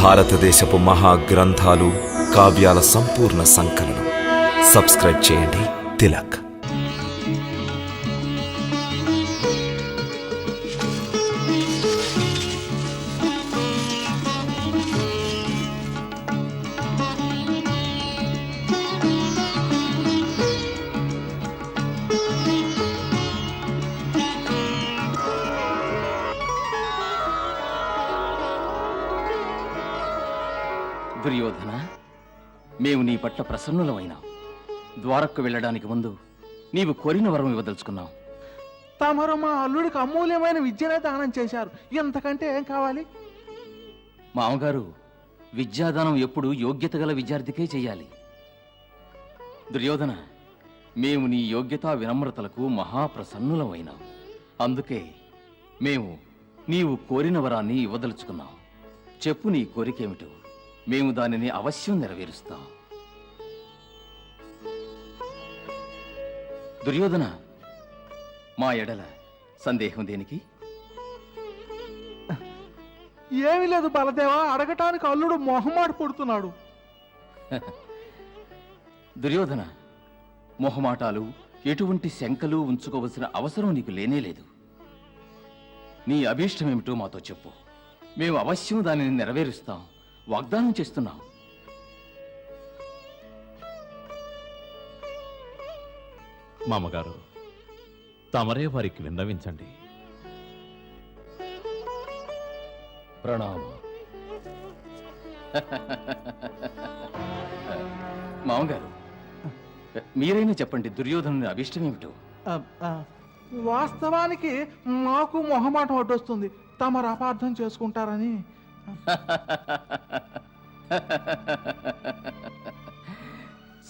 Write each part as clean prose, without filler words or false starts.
భారతదేశపు మహా గ్రంథాలు, కావ్యాల సంపూర్ణ సంకలనం. సబ్స్క్రైబ్ చేయండి తిలక్. దుర్యోధన, మేము నీ పట్ల ప్రసన్నులమైనాం. ద్వారక్కు వెళ్ళడానికి ముందు నీవు కోరిన వరం ఇవ్వదలుచుకున్నావు. తమరు మా అల్లుడికి అమూల్యమైన విద్యనే దానం చేశారు. ఎంతకంటే ఏం కావాలి? మామగారు, విద్యాదానం ఎప్పుడు యోగ్యత గల విద్యార్థికే చెయ్యాలి. దుర్యోధన, మేము నీ యోగ్యతా వినమ్రతలకు మహాప్రసన్నులమైనాం. అందుకే మేము నీవు కోరిన వరాన్ని ఇవ్వదలుచుకున్నాం. చెప్పు, నీ కోరికేమిటో? మేము దానిని అవశ్యం నెరవేరుస్తాం. దుర్యోధన, మా ఎడల సందేహం దేనికి? ఏమీ లేదు బలదేవా, అడగటానికి అల్లుడు మొహమాట పడుతున్నాడు. దుర్యోధన, మొహమాటాలు, ఎటువంటి శంకలు ఉంచుకోవలసిన అవసరం నీకు లేనేలేదు. నీ అభీష్టమేమిటో మాతో చెప్పు. మేము అవశ్యం దానిని నెరవేరుస్తాం. వాగ్దానం చేస్తున్నాం. మామగారు, తమరే వారికి విన్నవించండి. ప్రణామం. మామగారు, మీరైనా చెప్పండి, దుర్యోధనుని అభిష్టమేమిటో? వాస్తవానికి మాకు మొహమాటం అడ్డొస్తుంది. తమరు అపార్థం చేసుకుంటారని.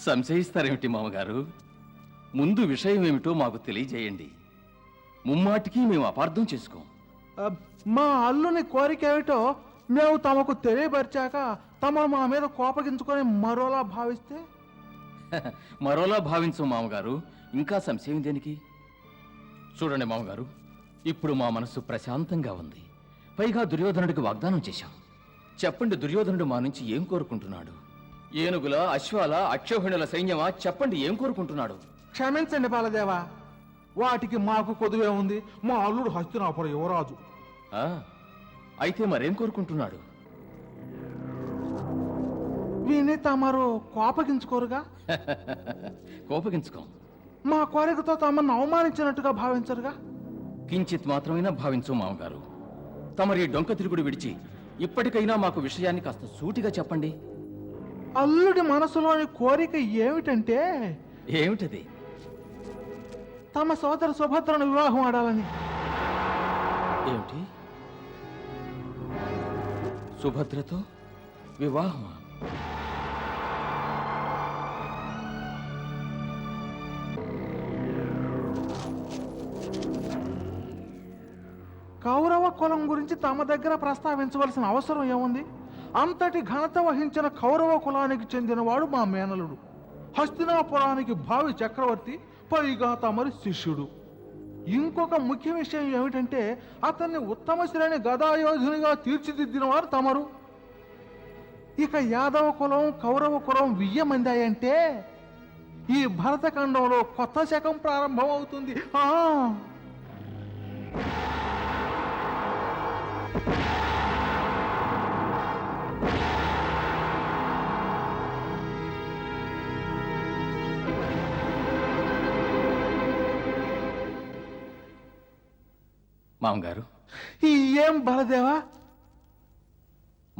సంశయిస్తారేమిటి మామగారు? ముందు విషయం ఏమిటో మాకు తెలియజేయండి. ముమ్మాటికి మేము అపార్థం చేసుకోం. మా అల్లుని కోరిక ఏమిటో మేము తమకు తెలియపరిచాక తమరు మా మీద కోపగించుకొని మరోలా భావిస్తే? మరోలా భావించం మామగారు. ఇంకా సంశయం దేనికి? చూడండి మామగారు, ఇప్పుడు మా మనసు ప్రశాంతంగా ఉంది. పైగా దుర్యోధనుడికి వాగ్దానం చేశాం. చెప్పండి, దుర్యోధనుడు మా నుంచి ఏం కోరుకుంటున్నాడు? ఏనుగుల, అశ్వాల, అక్షోహిణుల సైన్యమా? చెప్పండి, ఏం కోరుకుంటున్నాడు? క్షమించండి బాలదేవా, వాటికి మాకు కొదువే ఉంది. మా అల్లుడు హస్తినాపుర యువరాజు. అయితే మరేం కోరుకుంటున్నాడు? విని తమరు కోపగించుకోరుగా? కోపగించుకోం. మా కోరికతో తమను అవమానించినట్టుగా భావించరుగా? కించిత్ మాత్రమైనా భావించు మామగారు. తమరి డొంక తిరుగుడు విడిచి ఇప్పటికైనా మాకు విషయాన్ని కాస్త సూటిగా చెప్పండి. అల్లుడి మనసులోని కోరిక ఏమిటంటే? ఏమిటది? తమ సోదర సుభద్రను వివాహం ఆడాలని. ఏమిటి? సుభద్రతో వివాహమా? కౌరవ కులం గురించి తమ దగ్గర ప్రస్తావించవలసిన అవసరం ఏముంది? అంతటి ఘనత వహించిన కౌరవ కులానికి చెందినవాడు మా మేనలుడు. హస్తినాపురానికి భావి చక్రవర్తి, పైగా తమరి శిష్యుడు. ఇంకొక ముఖ్య విషయం ఏమిటంటే అతన్ని ఉత్తమ శ్రేణి గదాయోధునిగా తీర్చిదిద్దిన వారు తమరు. ఇక యాదవ కులం, కౌరవ కులం వియ్యమందాయంటే ఈ భరతఖండంలో కొత్త శకం ప్రారంభం అవుతుంది. మామగారు, ఏం బలదేవా?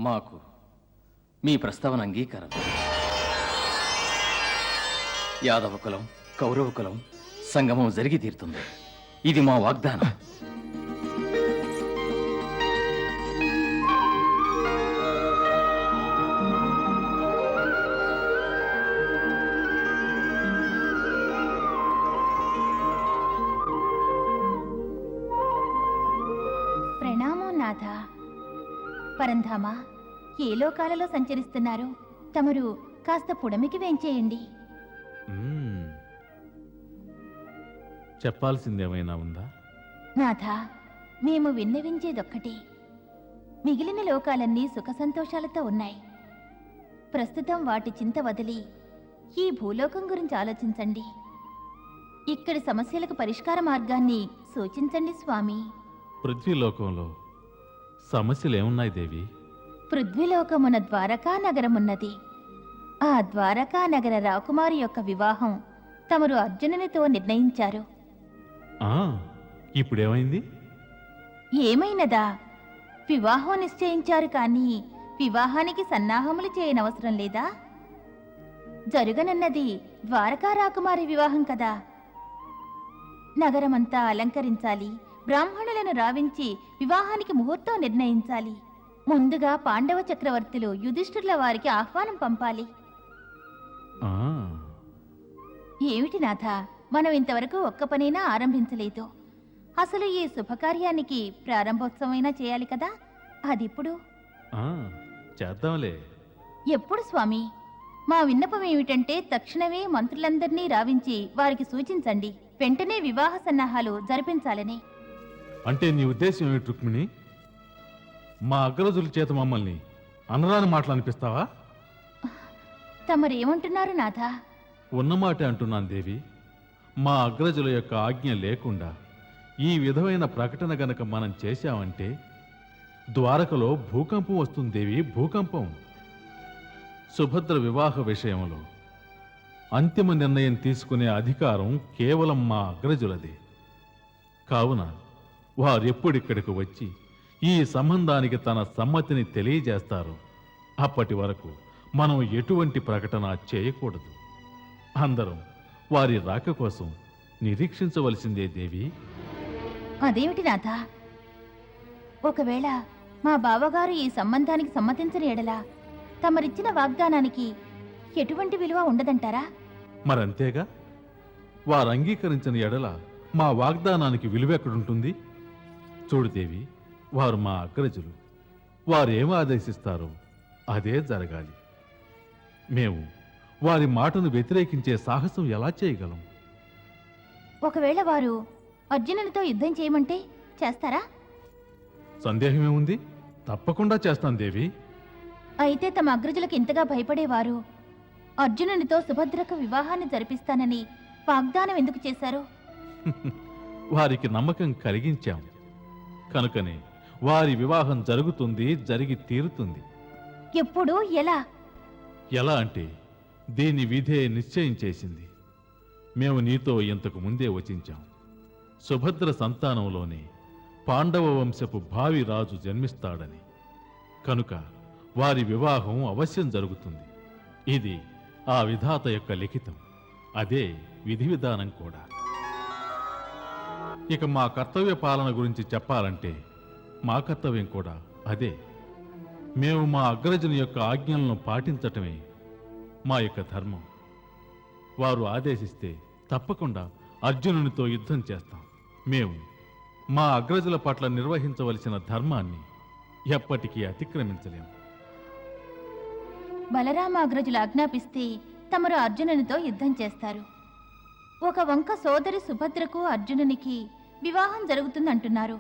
మాకు మీ ప్రస్తావన అంగీకారం. యాదవ కులం, కౌరవ కులం సంగమం జరిగి తీరుతుంది. ఇది మా వాగ్దానం. ప్రణామం నాథ. పరంధామా, ఏ లోకాలలో సంచరిస్తున్నారు? తమరు కాస్త పుడమికి వేంచేయండి. చెప్పాల్సిందేమైనా ఉందా? నాథ, మేము విన్నవించేదొక్కటి. మిగిలిన లోకాలన్నీ సుఖ సంతోషాలతో ఉన్నాయి. ప్రస్తుతం వాటి చింత వదిలి ఈ భూలోకం గురించి ఆలోచించండి. ఇక్కడి సమస్యలకు పరిష్కార మార్గాన్ని సూచించండి స్వామి. పృథ్వీలోకంలో సమస్యలేమున్నాయి దేవి? పృథ్వీలోకమున ద్వారకా నగరమున్నది. ఆ ద్వారకా నగర రాకుమారి యొక్క వివాహం తమరు అర్జునునితో నిర్ణయించారు. ఆ, ఇప్పుడేమైంది? ఏమైనదా? వివాహం నిశ్చయించారు, కానీ వివాహానికి సన్నాహములు చేయనవసరం లేదా? జరుగనున్నది ద్వారకా రాకుమారి వివాహం కదా. నగరమంతా అలంకరించాలి, బ్రాహ్మణులను రావించి వివాహానికి ముహూర్తం నిర్ణయించాలి. ముందుగా పాండవ చక్రవర్తులు యుధిష్ఠిరుల వారికి ఆహ్వానం పంపాలి. ఆ, ఏమిటి నాథ, మనం ఇంతవరకు ఒక్క పనైనా ఆరంభించలేదు. అసలు ఈ శుభకార్యానికి ప్రారంభోత్సవమైనా చేయాలి కదా. అదిప్పుడు ఆ, చేద్దాంలే. ఎప్పుడు స్వామి? మా విన్నపం ఏమిటంటే తక్షణమే మంత్రులందరినీ రావించి వారికి సూచించండి, వెంటనే వివాహ సన్నాహాలు జరిపించాలని. అంటే నీ ఉద్దేశం ఏమిటి రుక్మిణి? మా అగ్రజుల చేత మమ్మల్ని అనరాని మాటలు అనిపిస్తావా? తమరేమంటున్నారు నాథ? ఉన్నమాటే అంటున్నాను దేవి. మా అగ్రజుల యొక్క ఆజ్ఞ లేకుండా ఈ విధమైన ప్రకటన గనక మనం చేశామంటే ద్వారకలో భూకంపం వస్తుంది దేవి, భూకంపం. సుభద్ర వివాహ విషయంలో అంతిమ నిర్ణయం తీసుకునే అధికారం కేవలం మా అగ్రజులది. కావున వారెప్పుడిక్కడికి వచ్చి ఈ సంబంధానికి తన సమ్మతిని తెలియజేస్తారు అప్పటి వరకు మనం ఎటువంటి ప్రకటన చేయకూడదు. అందరం వారి రాక కోసం నిరీక్షించవలసిందే దేవి. అదేమిటి నాథ? ఒకవేళ మా బావగారు ఈ సంబంధానికి సమ్మతించని ఎడల తమరిచ్చిన వాగ్దానానికి ఎటువంటి విలువ ఉండదంటారా? మరంతేగా, వారు అంగీకరించిన ఎడల మా వాగ్దానానికి విలువెక్కడుంటుంది? చూడు దేవి, వారు మా అగ్రజులు. వారు ఏం ఆదేశిస్తారో అదే జరగాలి. మేము వారి మాటను వ్యతిరేకించే సాహసం ఎలా చేయగలం? ఒకవేళ వారు అర్జునునితో యుద్ధం చేయమంటే చేస్తారా? సందేహమేముంది? తప్పకుండా చేస్తాను దేవి. అయితే తమ అగ్రజులకు ఇంతగా భయపడేవారు అర్జునునితో సుభద్రకు వివాహాన్ని జరిపిస్తానని వాగ్దానం ఎందుకు చేశారు? వారికి నమ్మకం కలిగించాం కనుకనే వారి వివాహం జరుగుతుంది, జరిగి తీరుతుంది. ఎప్పుడు, ఎలా? ఎలా అంటే దీని విధే నిశ్చయం చేసింది. మేము నీతో ఇంతకు ముందే వచించాం. సుభద్ర సంతానంలోనే పాండవ వంశపు భావి రాజు జన్మిస్తాడని. కనుక వారి వివాహం అవశ్యం జరుగుతుంది. ఇది ఆ విధాత యొక్క లిఖితం. అదే విధి విధానం కూడా. ఇక మా కర్తవ్య పాలన గురించి చెప్పాలంటే మా కర్తవ్యం కూడా అదే. మేము మా అగ్రజుని యొక్క ఆజ్ఞలను పాటించటమే మా యొక్క ధర్మం. వారు ఆదేశిస్తే తప్పకుండా అర్జునునితో యుద్ధం చేస్తాం. మేము మా అగ్రజుల పట్ల నిర్వహించవలసిన ధర్మాన్ని ఎప్పటికీ అతిక్రమించలేము. బలరామాగ్రజులు ఆజ్ఞాపిస్తే తమరు అర్జునునితో యుద్ధం చేస్తారు. ఒక వంక సోదరి సుభద్రకు అర్జునునికి వివాహం జరుగుతుందంటున్నారు.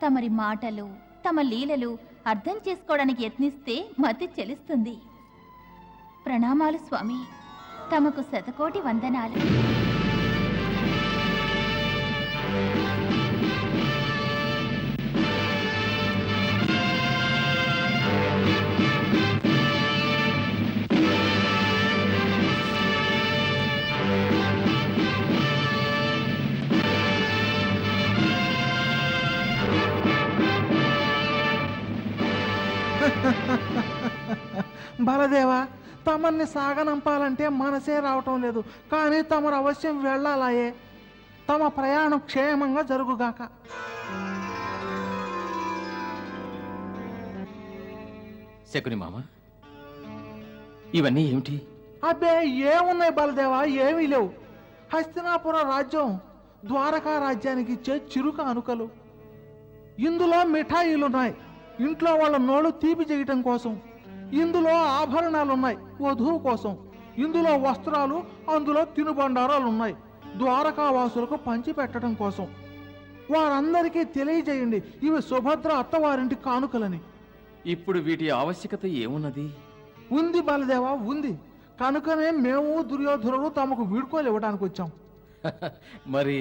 తమరి మాటలు, తమ లీలలు అర్థం చేసుకోవడానికి యత్నిస్తే మతి చెలిస్తుంది. ప్రణామాలు స్వామి, తమకు శతకోటి వందనాలు. బలదేవా, తమన్ని సాగనంపాలంటే మనసే రావటం లేదు. కానీ తమరు అవశ్యం వెళ్ళాలాయే. తమ ప్రయాణం క్షేమంగా జరుగుగాక. శకుని మామ, ఇవన్నీ ఏమిటి? అబ్బే, ఏమున్నాయి బలదేవా, ఏమీ లేవు. హస్తినాపుర రాజ్యం ద్వారకా రాజ్యానికి ఇచ్చే చిరుక అనుకలు. ఇందులో మిఠాయిలున్నాయి, ఇంట్లో వాళ్ళ నోళ్ళు తీపి చేయటం కోసం. ఇందులో ఆభరణాలున్నాయి, వధువు కోసం. ఇందులో వస్త్రాలు, అందులో తినుబండారాలు ఉన్నాయి, ద్వారకావాసులకు పంచి పెట్టడం కోసం. వారందరికీ తెలియజేయండి ఇవి సుభద్ర అత్తవారింటి కానుకలని. ఇప్పుడు వీటి ఆవశ్యకత ఏమున్నది? ఉంది బలదేవా, ఉంది. కనుకనే మేము దుర్యోధనుడు తమకు వీడ్కోలు ఇవ్వడానికి వచ్చాం. మరి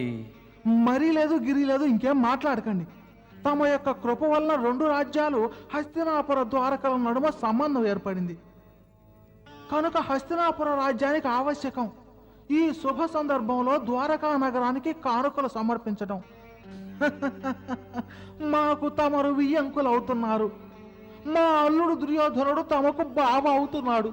మరీ లేదు గిరి లేదు, ఇంకేం మాట్లాడకండి. తమ యొక్క కృప వలన 2 రాజ్యాలు హస్తినాపుర ద్వారకల నడుమ సంబంధం ఏర్పడింది. కనుక హస్తినాపుర రాజ్యానికి ఆవశ్యకం ఈ శుభ సందర్భంలో ద్వారకా నగరానికి కానుకలు సమర్పించడం. మాకు తమరు వియ్యంకులు అవుతున్నారు. మా అల్లుడు దుర్యోధనుడు తమకు బావ అవుతున్నాడు.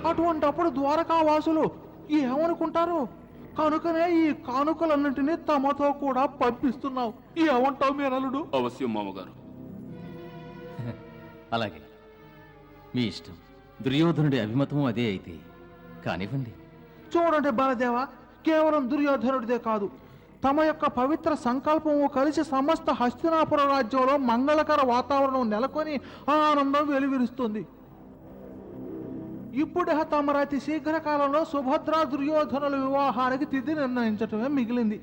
అటువంటప్పుడు ద్వారకావాసులు ఏమనుకుంటారు? కనుకనే ఈ కానుకలన్నింటినీ తమతో కూడా పంపిస్తున్నావు. ఏమంటావు మేనలుడు? అవశ్యం మామగారు. అలాగే మీ ఇష్టం. దుర్యోధనుడి అభిమతము అదే అయితే కానివ్వండి. చూడండి బలదేవ, కేవలం దుర్యోధనుడిదే కాదు, తమ యొక్క పవిత్ర సంకల్పము కలిసి సమస్త హస్తినాపుర రాజ్యంలో మంగళకర వాతావరణం నెలకొని ఆనందం వెలువరిస్తుంది. ఇప్పుడే తమరు అతి శీఘ్రకాలంలో సుభద్ర దుర్యోధనుల వివాహానికి తిథి నిర్ణయించటమే మిగిలింది.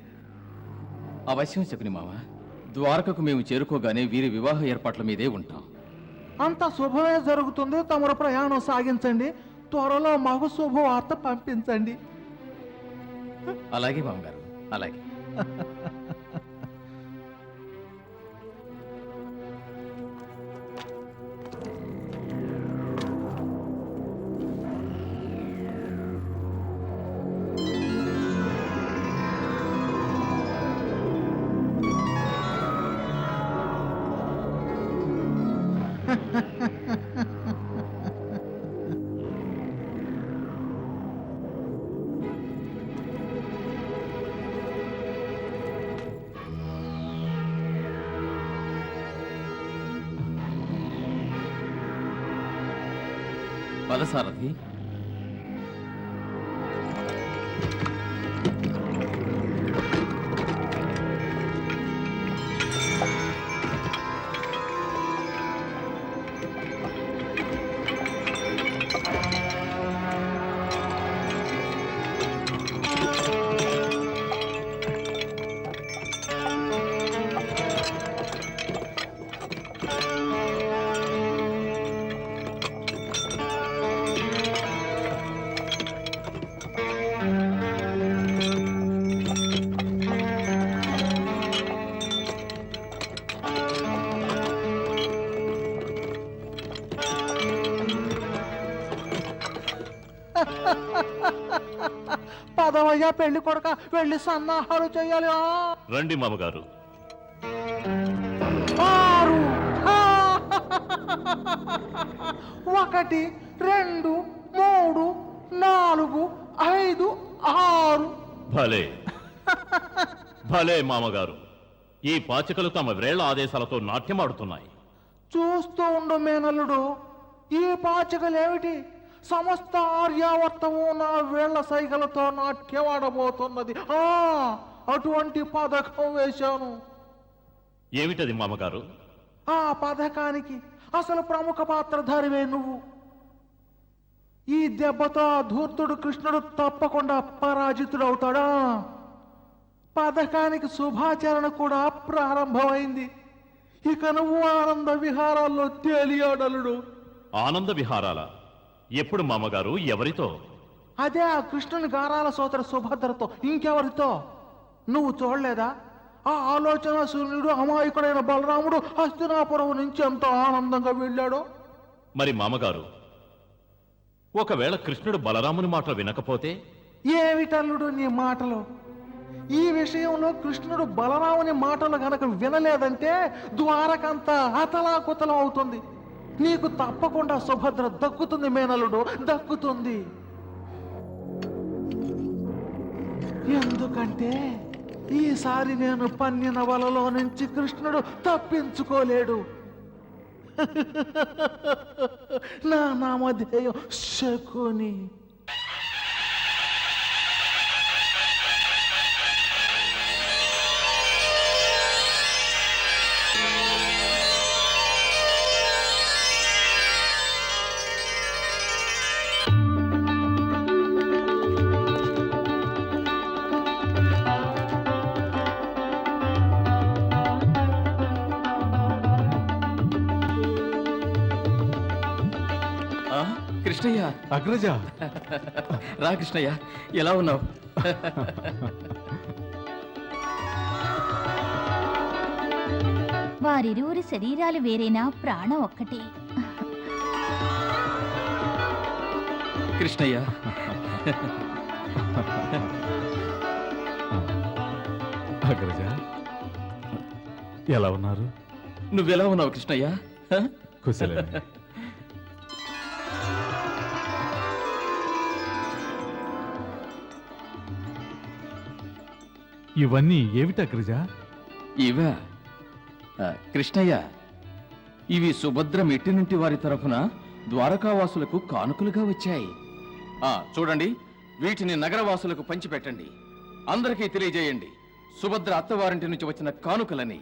అవశ్యం శకుని మామ. ద్వారకకు మేము చేరుకోగానే వీరి వివాహ ఏర్పాట్ల మీదే ఉంటాం. అంత శుభమే జరుగుతుంది. తమరు ప్రయాణం సాగించండి. త్వరలో మాకు శుభవార్త పంపించండి. అలాగే మామగారు, అలాగే. పదసారథి, పదవయ్యా పెళ్లి కొడక, వెళ్ళి సన్నాహాలు చేయాలి. రండి మామగారు. 6 1 2 3 4 5 6. భలే భలే మామగారు. ఈ పాచికలు తమ వ్రేళ్ల ఆదేశాలతో నాట్యమాడుతున్నాయి. చూస్తూ ఉండు మేనల్లుడు, ఈ పాచికలేమిటి? సమస్త ఆర్యావర్తము నా వేళ్ల సైగలతో నాట్యమాడబోతున్నది. అటువంటి పథకం వేశాను. ఏమిటది మామగారు? ఆ పథకానికి అసలు ప్రముఖ పాత్రధారివే నువ్వు. ఈ దెబ్బతో ఆ ధూర్తుడు కృష్ణుడు తప్పకుండా పరాజితుడవుతాడా? పథకానికి శుభాచరణ కూడా ప్రారంభమైంది. ఇక నువ్వు ఆనంద విహారాల్లో తేలియాడలుడు. ఆనంద విహారాల? ఎప్పుడు మామగారు? ఎవరితో? అదే ఆ కృష్ణుని గారాల సోదర సుభద్రతో. ఇంకెవరితో? నువ్వు చూడలేదా? ఆ ఆలోచన శూన్యుడు అమాయకుడైన బలరాముడు హస్తినాపురం నుంచి ఎంత ఆనందంగా వెళ్ళాడో. మరి మామగారు, ఒకవేళ కృష్ణుడు బలరాముని మాటలు వినకపోతే? ఏమిటల్లుడు నీ మాటలు? ఈ విషయంలో కృష్ణుడు బలరాముని మాటలు గనక వినలేదంటే ద్వారకంతా అతలాకుతలం అవుతుంది. నీకు తప్పకుండా సుభద్ర దక్కుతుంది మేనలుడు, దక్కుతుంది. ఎందుకంటే ఈసారి నేను పన్నిన వలలో నుంచి కృష్ణుడు తప్పించుకోలేడు. నా నామధేయం శకుని. కృష్ణయ్య, అగ్రజ. రా కృష్ణయ్య, ఎలా ఉన్నావు? వారిరువురి శరీరాలు వేరైనా ప్రాణం ఒక్కటే. కృష్ణయ్య, అగ్రజ, ఎలా ఉన్నారు? నువ్వెలా ఉన్నావు కృష్ణయ్య? కుశలమే. ఇవన్నీ ఏమిటి అగ్రజ? ఇవా కృష్ణయ్య, ఇవి సుభద్ర మెట్టినింటి వారి తరఫున ద్వారకావాసులకు కానుకలుగా వచ్చాయి. చూడండి, వీటిని నగరవాసులకు పంచిపెట్టండి. అందరికీ తెలియజేయండి, సుభద్ర అత్తవారింటి నుంచి వచ్చిన కానుకలని.